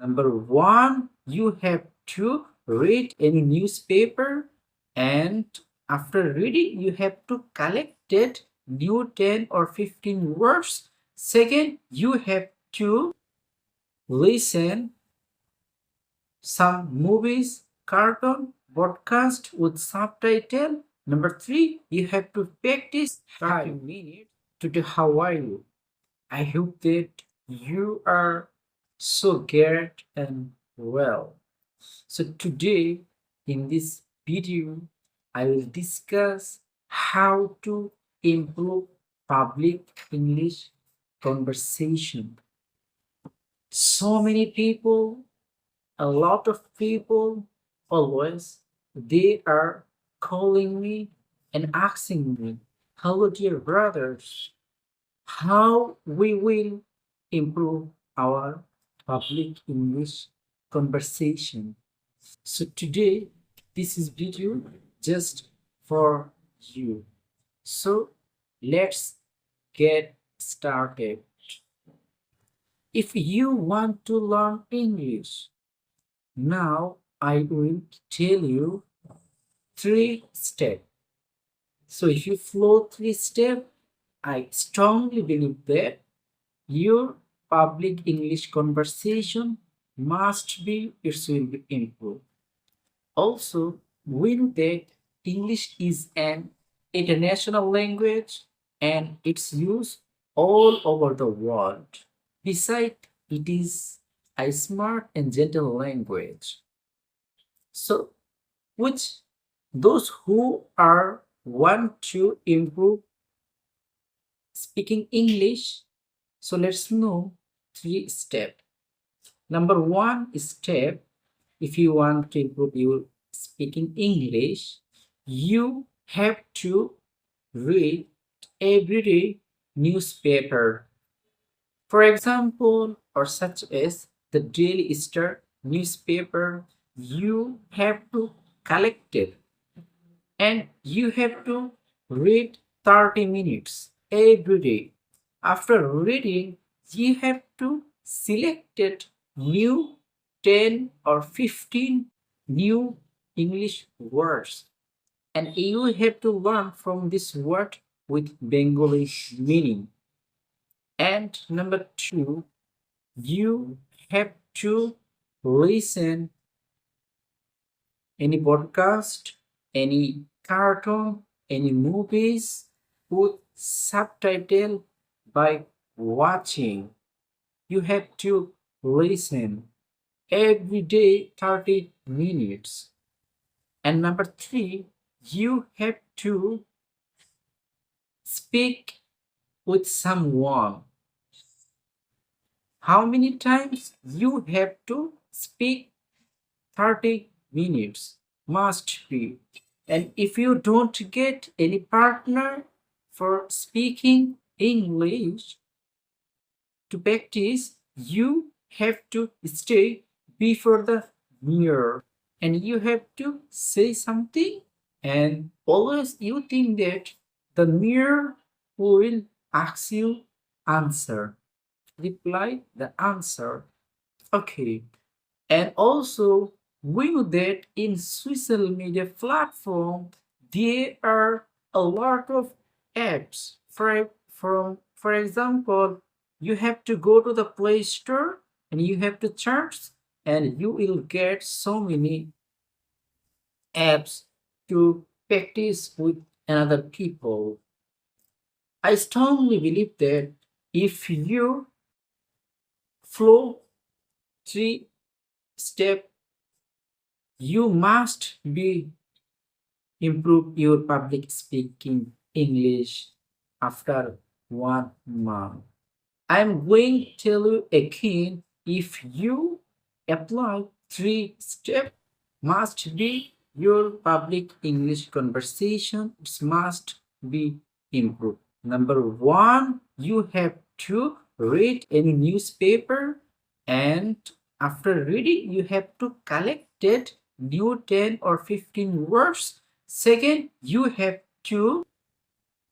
Number one, you have to read any newspaper, and after reading, you have to collect it new 10 or 15 words. Second, you have to listen some movies, cartoon, podcast with subtitle. Number three, you have to practice 30 minutes. Today, how are you? I hope that you are so great and well. So today in this video, I will discuss how to improve public English conversation. So many people, a lot of people always, they are calling me and asking me, hello dear brothers, how we will improve our public English conversation. So today, this is video just for you. So let's get started. If you want to learn English, now I will tell you 3 steps. So if you follow 3 steps, I strongly believe that your public English conversation must be, it will be improved. Also, we know that English is an international language and it's used all over the world. Besides, it is a smart and gentle language. So, which those who are want to improve speaking English, so let's know 3 steps. Number one step, if you want to improve your speaking English, you have to read everyday newspaper. For example, or such as the Daily Star newspaper, you have to collect it and you have to read 30 minutes every day. After reading, you have to select it new 10 or 15 new English words, and you have to learn from this word with Bengali meaning. And number two, you have to listen any podcast, any cartoon, any movies with subtitle by watching. You have to listen every day 30 minutes. And number three, you have to speak with someone. How many times you have to speak? 30 minutes must be. And if you don't get any partner for speaking English to practice, you have to stay before the mirror and you have to say something, and always you think that the mirror will ask you answer, reply the answer. Okay. And also, we know that in social media platform, there are a lot of apps. For example, you have to go to the Play Store and you have to search, and you will get so many apps to practice with another people. I strongly believe that if you follow 3 step, you must be improve your public speaking English after 1 month. I'm going to tell you again, if you apply 3 steps, must be your public English conversation must be improved. Number one, you have to read any newspaper, and after reading, you have to collect it new 10 or 15 words. Second, you have to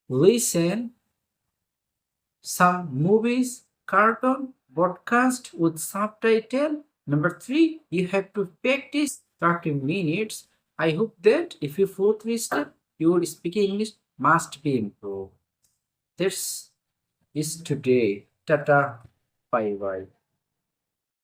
listen some movies, cartoon, podcast with subtitle. Number three, you have to practice 30 minutes. I hope that if you follow three steps, your speaking English must be improved. This is today. Tata. Bye bye.